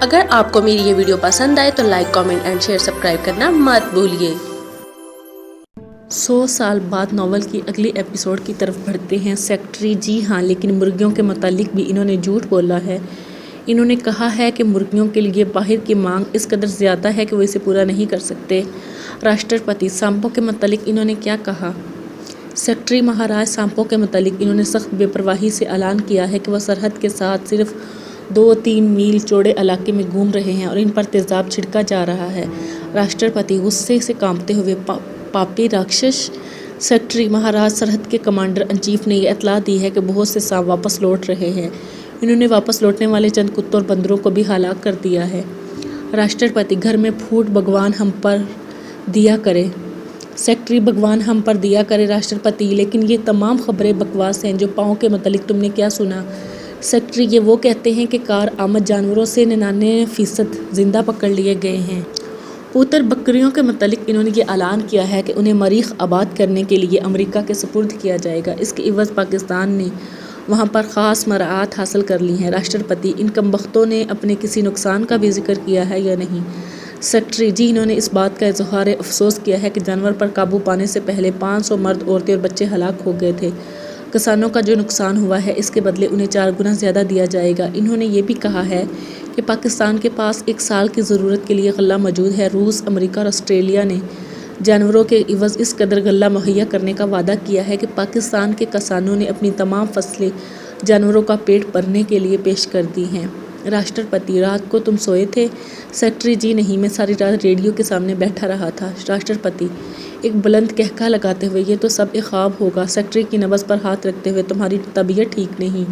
اگر آپ کو میری یہ ویڈیو پسند آئے تو like, comment and share, subscribe کرنا مت بھولیے۔ 100 سال بعد ناول کی اگلی ایپیسوڈ کی طرف بڑھتے ہیں۔ سیکرٹری جی ہاں، لیکن مرغیوں کے متعلق بھی انہوں نے جھوٹ بولا ہے۔ انہوں نے کہا ہے کہ مرغیوں کے لیے باہر کی مانگ اس قدر زیادہ ہے کہ وہ اسے پورا نہیں کر سکتے۔ راشٹرپتی سانپوں کے متعلق انہوں نے کیا کہا؟ سیکرٹری مہاراج سانپوں کے متعلق انہوں نے سخت بے پرواہی سے اعلان کیا ہے کہ وہ سرحد کے ساتھ صرف 2-3 میل چوڑے علاقے میں گھوم رہے ہیں اور ان پر تیزاب چھڑکا جا رہا ہے۔ راشٹرپتی غصے سے کانپتے ہوئے پاپی راکشس۔ سیکرٹری مہاراج سرحد کے کمانڈر ان چیف نے یہ اطلاع دی ہے کہ بہت سے سانپ واپس لوٹ رہے ہیں۔ انہوں نے واپس لوٹنے والے چند کتوں اور بندروں کو بھی ہلاک کر دیا ہے۔ راشٹرپتی گھر میں پھوٹ بھگوان ہم پر دیا کرے۔ سیکرٹری بھگوان ہم پر دیا کرے۔ راشٹرپتی لیکن یہ تمام خبریں بکواس ہیں۔ جو پاؤں کے متعلق تم نے کیا سنا؟ سیکرٹری یہ وہ کہتے ہیں کہ کار آمد جانوروں سے 99% زندہ پکڑ لیے گئے ہیں۔ پوتر بکریوں کے متعلق انہوں نے یہ اعلان کیا ہے کہ انہیں مریخ آباد کرنے کے لیے امریکہ کے سپرد کیا جائے گا۔ اس کے عوض پاکستان نے وہاں پر خاص مراعات حاصل کر لی ہیں۔ راشٹرپتی ان کم بختوں نے اپنے کسی نقصان کا بھی ذکر کیا ہے یا نہیں؟ سیکرٹری جی انہوں نے اس بات کا اظہار افسوس کیا ہے کہ جانور پر قابو پانے سے پہلے 500 مرد، عورتیں اور بچے ہلاک ہو گئے تھے۔ کسانوں کا جو نقصان ہوا ہے اس کے بدلے انہیں 4 گنا زیادہ دیا جائے گا۔ انہوں نے یہ بھی کہا ہے کہ پاکستان کے پاس 1 سال کی ضرورت کے لیے غلہ موجود ہے۔ روس، امریکہ اور آسٹریلیا نے جانوروں کے عوض اس قدر غلہ مہیا کرنے کا وعدہ کیا ہے کہ پاکستان کے کسانوں نے اپنی تمام فصلیں جانوروں کا پیٹ بھرنے کے لیے پیش کر دی ہیں۔ راشٹرپتی رات کو تم سوئے تھے؟ سیکرٹری جی نہیں، میں ساری رات ریڈیو کے سامنے بیٹھا رہا تھا۔ راشٹرپتی ایک بلند قہقہہ لگاتے ہوئے یہ تو سب ایک خواب ہوگا۔ سیکرٹری کی نبض پر ہاتھ رکھتے ہوئے تمہاری طبیعت ٹھیک نہیں،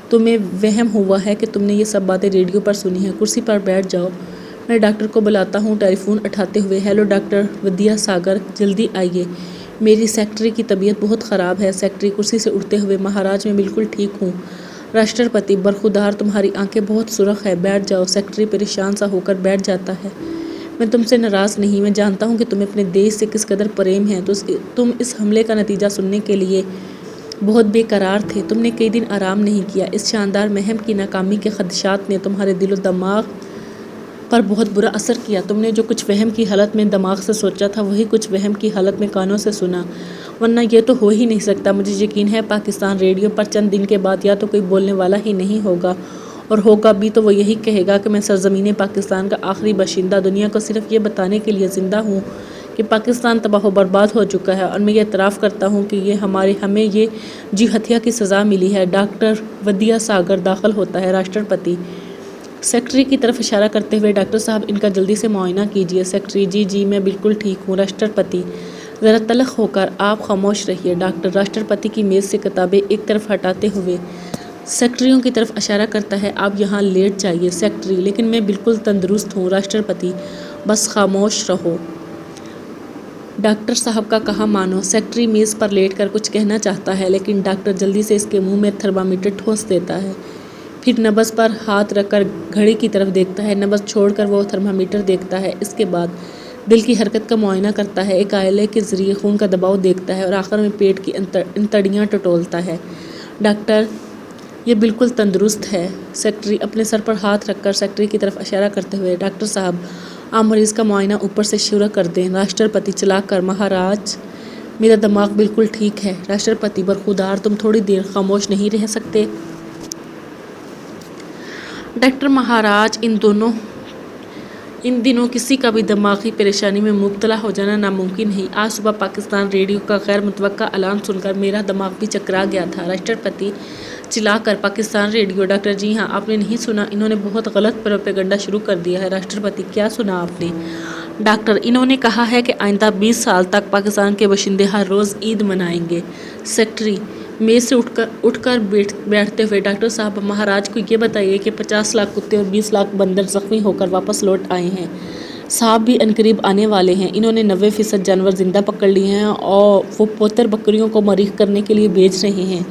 تمہیں وہم ہوا ہے کہ تم نے یہ سب باتیں ریڈیو پر سنی ہیں۔ کرسی پر بیٹھ جاؤ، میں ڈاکٹر کو بلاتا ہوں۔ ٹیلی فون اٹھاتے ہوئے ہیلو ڈاکٹر ودیا ساگر، جلدی آئیے، میری سیکرٹری کی طبیعت بہت خراب ہے۔ سیکرٹری کرسی سے اٹھتے ہوئے مہاراج میں بالکل ٹھیک ہوں۔ راشٹرپتی برخودار تمہاری آنکھیں بہت سرخ ہیں، بیٹھ جاؤ۔ سیکرٹری پریشان سا ہو کر بیٹھ جاتا ہے۔ میں تم سے ناراض نہیں، میں جانتا ہوں کہ تمہیں اپنے دیش سے کس قدر پریم ہے۔ تم اس حملے کا نتیجہ سننے کے لیے بہت بے قرار تھے۔ تم نے کئی دن آرام نہیں کیا۔ اس شاندار مہم کی ناکامی کے خدشات نے تمہارے دل و دماغ پر بہت برا اثر کیا۔ تم نے جو کچھ وہم کی حالت میں دماغ سے سوچا تھا وہی کچھ وہم کی حالت میں کانوں سے سنا، ورنہ یہ تو ہو ہی نہیں سکتا۔ مجھے یقین ہے پاکستان ریڈیو پر چند دن کے بعد یا تو کوئی بولنے والا ہی نہیں ہوگا، اور ہوگا بھی تو وہ یہی کہے گا کہ میں سرزمین پاکستان کا آخری باشندہ دنیا کو صرف یہ بتانے کے لیے زندہ ہوں کہ پاکستان تباہ و برباد ہو چکا ہے، اور میں یہ اعتراف کرتا ہوں کہ ہمیں یہ جی ہتیا کی سزا ملی ہے۔ ڈاکٹر ودیا ساگر داخل ہوتا ہے۔ راشٹرپتی سیکرٹری کی طرف اشارہ کرتے ہوئے ڈاکٹر صاحب ان کا جلدی سے معائنہ کیجیے۔ سیکرٹری جی میں بالکل ٹھیک ہوں۔ راشٹرپتی ذرا تلخ ہو کر آپ خاموش رہیے۔ ڈاکٹر راشٹرپتی کی میز سے کتابیں ایک طرف ہٹاتے ہوئے سیکرٹریوں کی طرف اشارہ کرتا ہے، آپ یہاں لیٹ جائیے۔ سیکرٹری لیکن میں بالکل تندرست ہوں۔ راشٹرپتی بس خاموش رہو، ڈاکٹر صاحب کا کہا مانو۔ سیکرٹری میز پر لیٹ کر کچھ کہنا چاہتا ہے لیکن ڈاکٹر جلدی سے اس کے منہ میں تھرمامیٹر ٹھونس دیتا ہے، پھر نبض پر ہاتھ رکھ کر گھڑی کی طرف دیکھتا ہے۔ نبض چھوڑ کر وہ تھرمامیٹر دیکھتا ہے، اس کے بعد دل کی حرکت کا معائنہ کرتا ہے، ایک آلے کے ذریعے خون کا دباؤ دیکھتا ہے اور آخر میں پیٹ کی انتڑیاں ٹٹولتا ہے۔ ڈاکٹر یہ بالکل تندرست ہے۔ سیکرٹری اپنے سر پر ہاتھ رکھ کر سیکرٹری کی طرف اشارہ کرتے ہوئے ڈاکٹر صاحب آپ مریض کا معائنہ اوپر سے شروع کر دیں۔ راشٹرپتی چلا کر مہاراج میرا دماغ بالکل ٹھیک ہے۔ راشٹرپتی برخودار تم تھوڑی دیر خاموش نہیں رہ سکتے؟ ڈاکٹر مہاراج ان دنوں کسی کا بھی دماغی پریشانی میں مبتلا ہو جانا ناممکن ہے۔ آج صبح پاکستان ریڈیو کا غیر متوقع اعلان سن کر میرا دماغ بھی چکرا گیا تھا۔ راشٹرپتی چلا کر پاکستان ریڈیو، ڈاکٹر جی ہاں آپ نے نہیں سنا، انہوں نے بہت غلط پروپیگنڈا شروع کر دیا ہے۔ راشٹرپتی کیا سنا آپ نے؟ ڈاکٹر انہوں نے کہا ہے کہ آئندہ 20 سال تک پاکستان کے باشندے ہر روز عید منائیں گے۔ سیکرٹری میز سے اٹھ کر بیٹھتے ہوئے ڈاکٹر صاحب مہاراج کو یہ بتائیے کہ 50 لاکھ کتے اور 20 لاکھ بندر زخمی ہو کر واپس لوٹ آئے ہیں۔ سانپ بھی عنقریب آنے والے ہیں۔ انہوں نے 90% جانور زندہ پکڑ لیے ہیں اور وہ پوتر بکریوں کو مریخ کرنے کے لیے بھیج رہے ہیں۔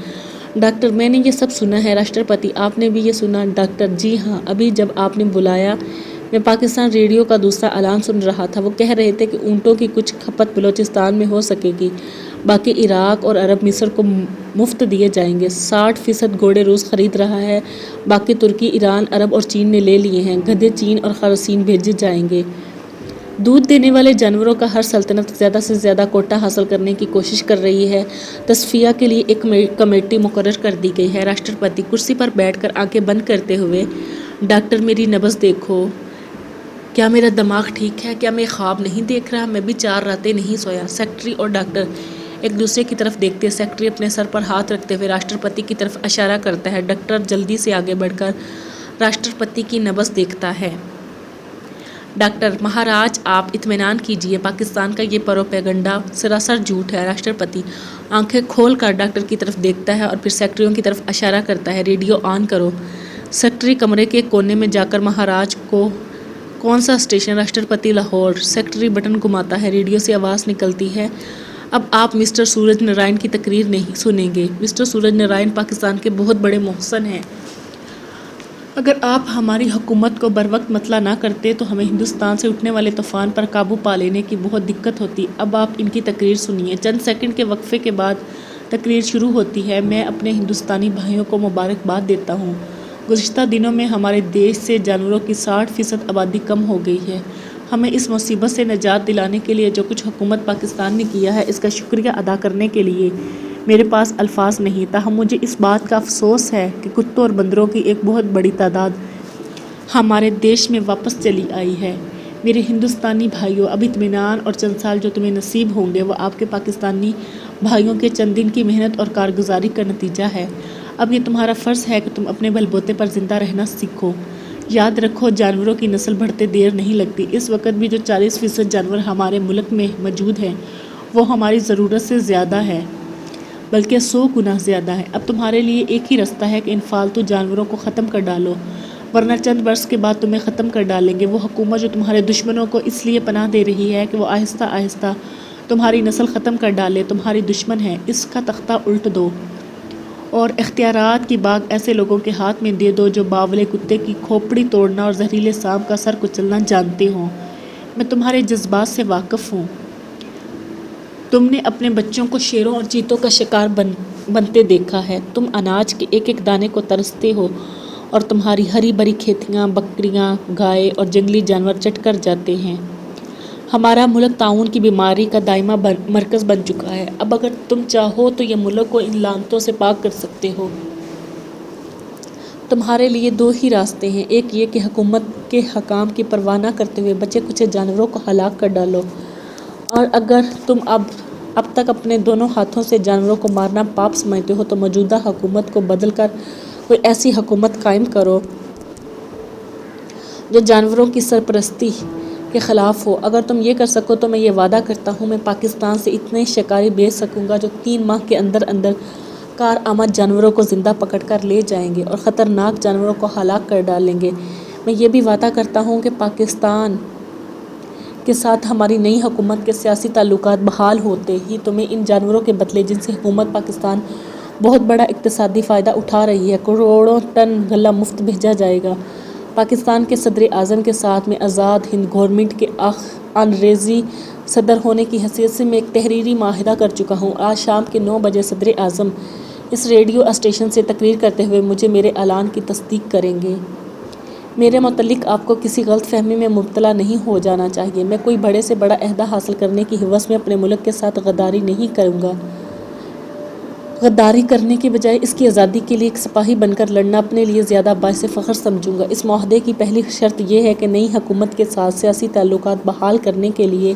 ڈاکٹر میں نے یہ سب سنا ہے۔ راشٹرپتی آپ نے بھی یہ سنا؟ ڈاکٹر جی ہاں، ابھی جب آپ نے بلایا میں پاکستان ریڈیو کا دوسرا اعلان سن رہا تھا، وہ کہہ رہے تھے کہ اونٹوں کی کچھ کھپت بلوچستان میں ہو سکے گی۔ باقی عراق اور عرب مصر کو مفت دیے جائیں گے۔ 60% گھوڑے روس خرید رہا ہے، باقی ترکی، ایران، عرب اور چین نے لے لیے ہیں۔ گدھے چین اور خراصین بھیجے جائیں گے۔ دودھ دینے والے جانوروں کا ہر سلطنت زیادہ سے زیادہ کوٹا حاصل کرنے کی کوشش کر رہی ہے۔ تصفیہ کے لیے ایک کمیٹی مقرر کر دی گئی ہے۔ راشٹرپتی کرسی پر بیٹھ کر آنکھیں بند کرتے ہوئے: ڈاکٹر میری نبض دیکھو، کیا میرا دماغ ٹھیک ہے؟ کیا میں خواب نہیں دیکھ رہا؟ میں بھی 4 راتیں نہیں سویا۔ سیکرٹری اور ڈاکٹر ایک دوسرے کی طرف دیکھتے، سیکرٹری اپنے سر پر ہاتھ رکھتے ہوئے راشٹرپتی کی طرف اشارہ کرتا ہے۔ ڈاکٹر جلدی سے آگے بڑھ کر راشٹرپتی کی نبض دیکھتا ہے۔ ڈاکٹر: مہاراج آپ اطمینان کیجیے، پاکستان کا یہ پروپیگنڈا سراسر جھوٹ ہے۔ راشٹرپتی آنکھیں کھول کر ڈاکٹر کی طرف دیکھتا ہے اور پھر سیکرٹریوں کی طرف اشارہ کرتا ہے: ریڈیو آن کرو۔ سیکرٹری کمرے کے ایک کونے میں جا کر مہاراج کو: کون سا اسٹیشن؟ راشٹرپتی: لاہور۔ سیکرٹری بٹن گھماتا ہے، ریڈیو سے آواز نکلتی ہے: اب آپ مسٹر سورج نارائن کی تقریر نہیں سنیں گے۔ مسٹر سورج نارائن پاکستان کے بہت بڑے محسن ہیں۔ اگر آپ ہماری حکومت کو بروقت مطلع نہ کرتے تو ہمیں ہندوستان سے اٹھنے والے طوفان پر قابو پا لینے کی بہت دقت ہوتی۔ اب آپ ان کی تقریر سنیے۔ چند سیکنڈ کے وقفے کے بعد تقریر شروع ہوتی ہے: میں اپنے ہندوستانی بھائیوں کو مبارکباد دیتا ہوں۔ گزشتہ دنوں میں ہمارے دیش سے جانوروں کی 60% آبادی کم ہو گئی ہے۔ ہمیں اس مصیبت سے نجات دلانے کے لیے جو کچھ حکومت پاکستان نے کیا ہے، اس کا شکریہ ادا کرنے کے لیے میرے پاس الفاظ نہیں۔ تاہم مجھے اس بات کا افسوس ہے کہ کتوں اور بندروں کی ایک بہت بڑی تعداد ہمارے دیش میں واپس چلی آئی ہے۔ میرے ہندوستانی بھائیوں، اب اطمینان اور چند سال جو تمہیں نصیب ہوں گے وہ آپ کے پاکستانی بھائیوں کے چند دن کی محنت اور کارگزاری کا نتیجہ ہے۔ اب یہ تمہارا فرض ہے کہ تم اپنے بل بوتے پر زندہ رہنا سیکھو۔ یاد رکھو، جانوروں کی نسل بڑھتے دیر نہیں لگتی۔ اس وقت بھی جو 40% جانور ہمارے ملک میں موجود ہیں وہ ہماری ضرورت سے زیادہ ہے، بلکہ 100 گنا زیادہ ہے۔ اب تمہارے لیے ایک ہی راستہ ہے کہ ان فالتو جانوروں کو ختم کر ڈالو، ورنہ چند برس کے بعد تمہیں ختم کر ڈالیں گے۔ وہ حکومت جو تمہارے دشمنوں کو اس لیے پناہ دے رہی ہے کہ وہ آہستہ آہستہ تمہاری نسل ختم کر ڈالے، تمہاری دشمن ہے، اس کا تختہ الٹ دو اور اختیارات کی باغ ایسے لوگوں کے ہاتھ میں دے دو جو باولے کتے کی کھوپڑی توڑنا اور زہریلے سانپ کا سر کچلنا جانتے ہوں۔ میں تمہارے جذبات سے واقف ہوں۔ تم نے اپنے بچوں کو شیروں اور چیتوں کا شکار بنتے دیکھا ہے۔ تم اناج کے ایک ایک دانے کو ترستے ہو اور تمہاری ہری بھری کھیتیاں بکریاں، گائے اور جنگلی جانور چٹ کر جاتے ہیں۔ ہمارا ملک طاعون کی بیماری کا دائمی مرکز بن چکا ہے۔ اب اگر تم چاہو تو یہ ملک کو ان لعنتوں سے پاک کر سکتے ہو۔ تمہارے لیے 2 ہی راستے ہیں، ایک یہ کہ حکومت کے حکام کی پرواہ نہ کرتے ہوئے بچے کچے جانوروں کو ہلاک کر ڈالو، اور اگر تم اب تک اپنے دونوں ہاتھوں سے جانوروں کو مارنا پاپ سمجھتے ہو تو موجودہ حکومت کو بدل کر کوئی ایسی حکومت قائم کرو جو جانوروں کی سرپرستی کے خلاف ہو۔ اگر تم یہ کر سکو تو میں یہ وعدہ کرتا ہوں میں پاکستان سے اتنے شکاری بھیج سکوں گا جو 3 ماہ کے اندر اندر کارآمد جانوروں کو زندہ پکڑ کر لے جائیں گے اور خطرناک جانوروں کو ہلاک کر ڈالیں گے۔ میں یہ بھی وعدہ کرتا ہوں کہ پاکستان کے ساتھ ہماری نئی حکومت کے سیاسی تعلقات بحال ہوتے ہی تمہیں ان جانوروں کے بدلے، جن سے حکومت پاکستان بہت بڑا اقتصادی فائدہ اٹھا رہی ہے، کروڑوں ٹن غلہ مفت بھیجا جائے گا۔ پاکستان کے صدر اعظم کے ساتھ میں آزاد ہند گورنمنٹ کے آنریزی صدر ہونے کی حیثیت سے میں ایک تحریری معاہدہ کر چکا ہوں۔ آج شام کے 9 بجے صدر اعظم اس ریڈیو اسٹیشن سے تقریر کرتے ہوئے مجھے میرے اعلان کی تصدیق کریں گے۔ میرے متعلق آپ کو کسی غلط فہمی میں مبتلا نہیں ہو جانا چاہیے۔ میں کوئی بڑے سے بڑا عہدہ حاصل کرنے کی ہوس میں اپنے ملک کے ساتھ غداری نہیں کروں گا۔ غداری کرنے کے بجائے اس کی آزادی کے لیے ایک سپاہی بن کر لڑنا اپنے لیے زیادہ باعث فخر سمجھوں گا۔ اس معاہدے کی پہلی شرط یہ ہے کہ نئی حکومت کے ساتھ سیاسی تعلقات بحال کرنے کے لیے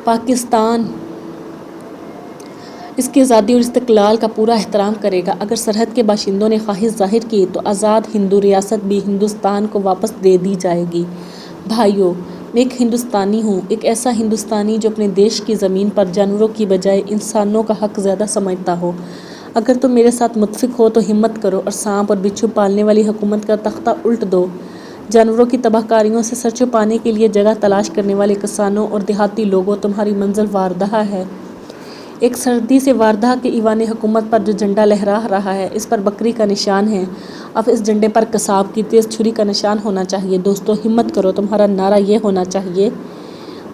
پاکستان اس کی آزادی اور استقلال کا پورا احترام کرے گا۔ اگر سرحد کے باشندوں نے خواہش ظاہر کی تو آزاد ہندو ریاست بھی ہندوستان کو واپس دے دی جائے گی۔ بھائیو، میں ایک ہندوستانی ہوں، ایک ایسا ہندوستانی جو اپنے دیش کی زمین پر جانوروں کی بجائے انسانوں کا حق زیادہ سمجھتا ہو۔ اگر تم میرے ساتھ متفق ہو تو ہمت کرو اور سانپ اور بچھو پالنے والی حکومت کا تختہ الٹ دو۔ جانوروں کی تباہ کاریوں سے سر چھپانے کے لیے جگہ تلاش کرنے والے کسانوں اور دیہاتی لوگوں، تمہاری منزل واردہ ہے۔ ایک سردی سے واردہ کے ایوان حکومت پر جو جھنڈا لہرا رہا ہے، اس پر بکری کا نشان ہے۔ اب اس جھنڈے پر قصاب کی تیز چھری کا نشان ہونا چاہیے۔ دوستو، ہمت کرو، تمہارا نعرہ یہ ہونا چاہیے: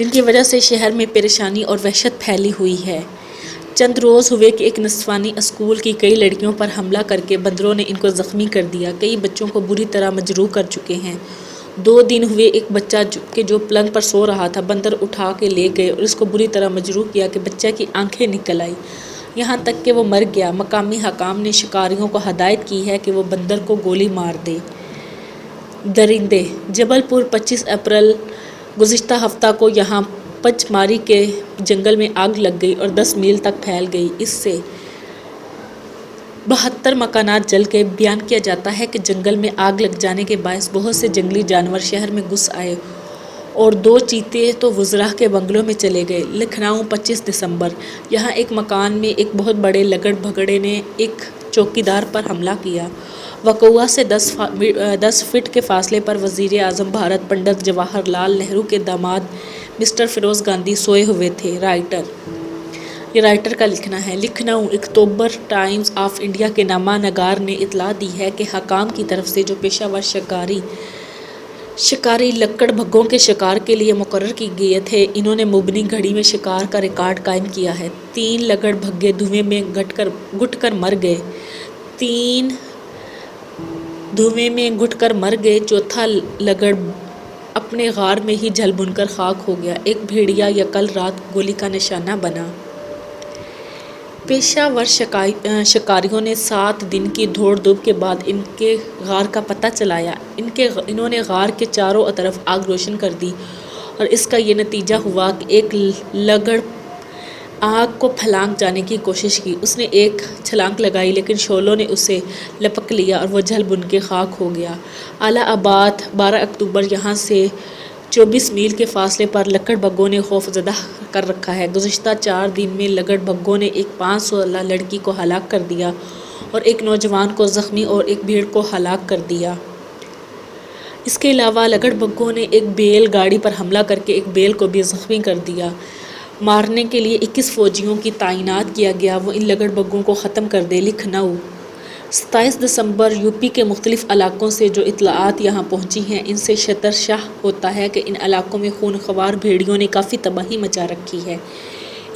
جن کی وجہ سے شہر میں پریشانی اور وحشت پھیلی ہوئی ہے۔ چند روز ہوئے کہ ایک نسوانی اسکول کی کئی لڑکیوں پر حملہ کر کے بندروں نے ان کو زخمی کر دیا، کئی بچوں کو بری طرح مجروح کر چکے ہیں۔ 2 دن ہوئے ایک بچہ جو پلنگ پر سو رہا تھا، بندر اٹھا کے لے گئے اور اس کو بری طرح مجروح کیا کہ بچہ کی آنکھیں نکل آئیں، یہاں تک کہ وہ مر گیا۔ مقامی حکام نے شکاریوں کو ہدایت کی ہے کہ وہ بندر کو گولی مار دیں۔ درندے جبل پور 25 اپریل گزشتہ ہفتہ کو یہاں پچ ماری کے جنگل میں آگ لگ گئی اور 10 میل تک پھیل گئی۔ اس سے 72 مکانات جل گئے۔ بیان کیا جاتا ہے کہ جنگل میں آگ لگ جانے کے باعث بہت سے جنگلی جانور شہر میں گھس آئے اور 2 چیتے تو وزراء کے بنگلوں میں چلے گئے۔ لکھنؤ 25 دسمبر یہاں ایک مکان میں ایک بہت بڑے لگڑ بھگڑے نے ایک چوکیدار پر حملہ کیا۔ وقوعہ سے 10 فٹ کے فاصلے پر وزیر اعظم بھارت پنڈت جواہر لال نہرو کے داماد مسٹر فیروز گاندھی سوئے ہوئے تھے۔ یہ رائٹر کا لکھنا ہے۔ لکھنؤ اکتوبر ٹائمز آف انڈیا کے نامہ نگار نے اطلاع دی ہے کہ حکام کی طرف سے جو پیشہ ور شکاری لکڑ بھگوں کے شکار کے لیے مقرر کیے گئے تھے، انہوں نے مبنی گھڑی میں شکار کا ریکارڈ قائم کیا ہے۔ 3 لکڑ بھگے دھویں میں گھٹ کر مر گئے، چوتھا لگڑ اپنے غار میں ہی جل بھن کر خاک ہو گیا۔ ایک بھیڑیا کل رات گولی کا نشانہ بنا۔ پیشہ ور شکاریوں نے 7 دن کی دوڑ دھوپ کے بعد ان کے غار کا پتہ چلایا۔ انہوں نے غار کے چاروں طرف آگ روشن کر دی اور اس کا یہ نتیجہ ہوا کہ ایک لگڑ آگ کو پھلانگ جانے کی کوشش کی۔ اس نے ایک چھلانگ لگائی لیکن شعلوں نے اسے لپک لیا اور وہ جل بھن کے خاک ہو گیا۔ الہ آباد 12 اکتوبر یہاں سے 24 میل کے فاصلے پر لکڑ بھگوں نے خوف زدہ کر رکھا ہے۔ گزشتہ 4 دن میں لگڑ بھگوں نے ایک 5 سالہ لڑکی کو ہلاک کر دیا اور ایک نوجوان کو زخمی اور ایک بھیڑ کو ہلاک کر دیا۔ اس کے علاوہ لگڑ بھگوں نے ایک بیل گاڑی پر حملہ کر کے ایک بیل کو بھی زخمی کر دیا۔ مارنے کے لیے 21 فوجیوں کی تعینات کیا گیا، وہ ان لگڑ بھگوں کو ختم کر دے۔ لکھنؤ 27 دسمبر یوپی کے مختلف علاقوں سے جو اطلاعات یہاں پہنچی ہیں، ان سے شرح ہوتا ہے کہ ان علاقوں میں خونخوار بھیڑیوں نے کافی تباہی مچا رکھی ہے۔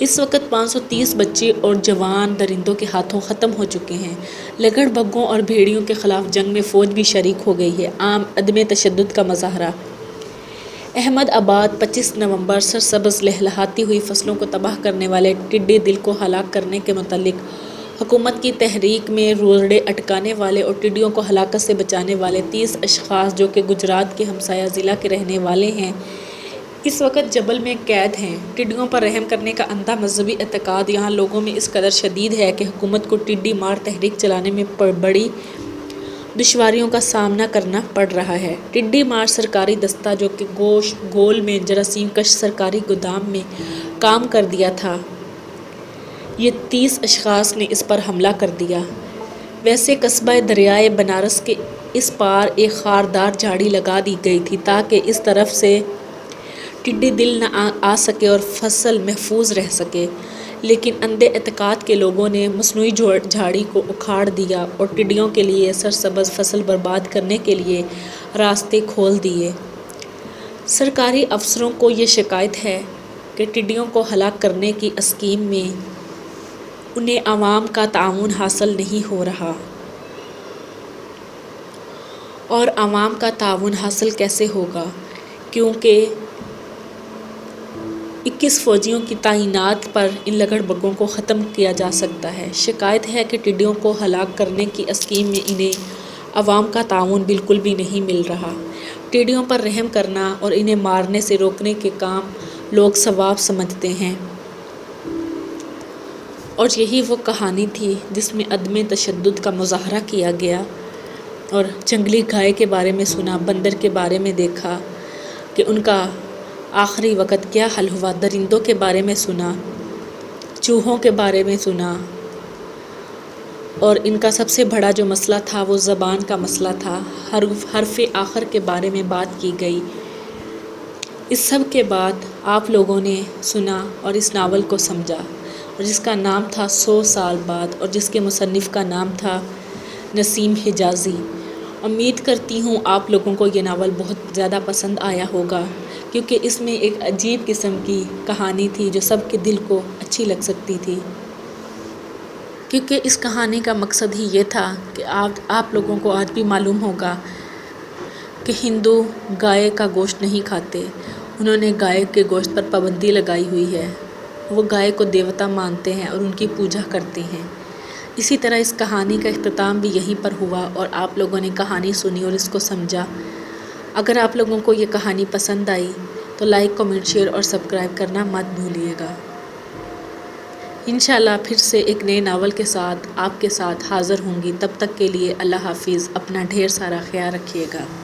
اس وقت 530 بچے اور جوان درندوں کے ہاتھوں ختم ہو چکے ہیں۔ لگڑ بھگوں اور بھیڑیوں کے خلاف جنگ میں فوج بھی شریک ہو گئی ہے۔ عام عدم تشدد کا مظاہرہ۔ احمد آباد 25 نومبر سرسبز لہلہاتی ہوئی فصلوں کو تباہ کرنے والے ٹڈی دل کو ہلاک کرنے کے متعلق حکومت کی تحریک میں روڑے اٹکانے والے اور ٹڈیوں کو ہلاکت سے بچانے والے 30 اشخاص جو کہ گجرات کے ہمسایہ ضلع کے رہنے والے ہیں، اس وقت جبل میں قید ہیں۔ ٹڈیوں پر رحم کرنے کا اندھا مذہبی اعتقاد یہاں لوگوں میں اس قدر شدید ہے کہ حکومت کو ٹڈی مار تحریک چلانے میں بڑی دشواریوں کا سامنا کرنا پڑ رہا ہے۔ ٹڈی مار سرکاری دستہ جو کہ گول میں جراثیم کش سرکاری گودام میں کام کر دیا تھا، یہ 30 اشخاص نے اس پر حملہ کر دیا۔ ویسے قصبہ دریائے بنارس کے اس پار ایک خاردار جھاڑی لگا دی گئی تھی تاکہ اس طرف سے ٹڈی دل نہ آ سکے اور فصل محفوظ رہ سکے، لیکن اندھے اعتقاد کے لوگوں نے مصنوعی جھاڑی کو اکھاڑ دیا اور ٹڈیوں کے لیے سرسبز فصل برباد کرنے کے لیے راستے کھول دیے۔ سرکاری افسروں کو یہ شکایت ہے کہ ٹڈیوں کو ہلاک کرنے کی اسکیم میں انہیں عوام کا تعاون حاصل نہیں ہو رہا۔ اور عوام کا تعاون حاصل کیسے ہوگا؟ کیونکہ 21 فوجیوں کی تعینات پر ان لگڑ بگوں کو ختم کیا جا سکتا ہے۔ شکایت ہے کہ ٹڈیوں کو ہلاک کرنے کی اسکیم میں انہیں عوام کا تعاون بالکل بھی نہیں مل رہا۔ ٹڈیوں پر رحم کرنا اور انہیں مارنے سے روکنے کے کام لوگ ثواب سمجھتے ہیں، اور یہی وہ کہانی تھی جس میں عدم تشدد کا مظاہرہ کیا گیا اور جنگلی گائے کے بارے میں سنا، بندر کے بارے میں دیکھا کہ ان کا آخری وقت کیا حل ہوا، درندوں کے بارے میں سنا، چوہوں کے بارے میں سنا، اور ان کا سب سے بڑا جو مسئلہ تھا وہ زبان کا مسئلہ تھا، حرف آخر کے بارے میں بات کی گئی۔ اس سب کے بعد آپ لوگوں نے سنا اور اس ناول کو سمجھا، اور جس کا نام تھا 100 سال بعد، اور جس کے مصنف کا نام تھا نسیم حجازی، امید کرتی ہوں آپ لوگوں کو یہ ناول بہت زیادہ پسند آیا ہوگا، کیونکہ اس میں ایک عجیب قسم کی کہانی تھی جو سب کے دل کو اچھی لگ سکتی تھی، کیونکہ اس کہانی کا مقصد ہی یہ تھا کہ آپ لوگوں کو آج بھی معلوم ہوگا کہ ہندو گائے کا گوشت نہیں کھاتے، انہوں نے گائے کے گوشت پر پابندی لگائی ہوئی ہے، وہ گائے کو دیوتا مانتے ہیں اور ان کی پوجا کرتے ہیں۔ اسی طرح اس کہانی کا اختتام بھی یہیں پر ہوا اور آپ لوگوں نے کہانی سنی اور اس کو سمجھا۔ اگر آپ لوگوں کو یہ کہانی پسند آئی تو لائک، کمنٹ، شیئر اور سبسکرائب کرنا مت بھولیے گا۔ انشاءاللہ پھر سے ایک نئے ناول کے ساتھ آپ کے ساتھ حاضر ہوں گی، تب تک کے لیے اللہ حافظ، اپنا ڈھیر سارا خیال رکھیے گا۔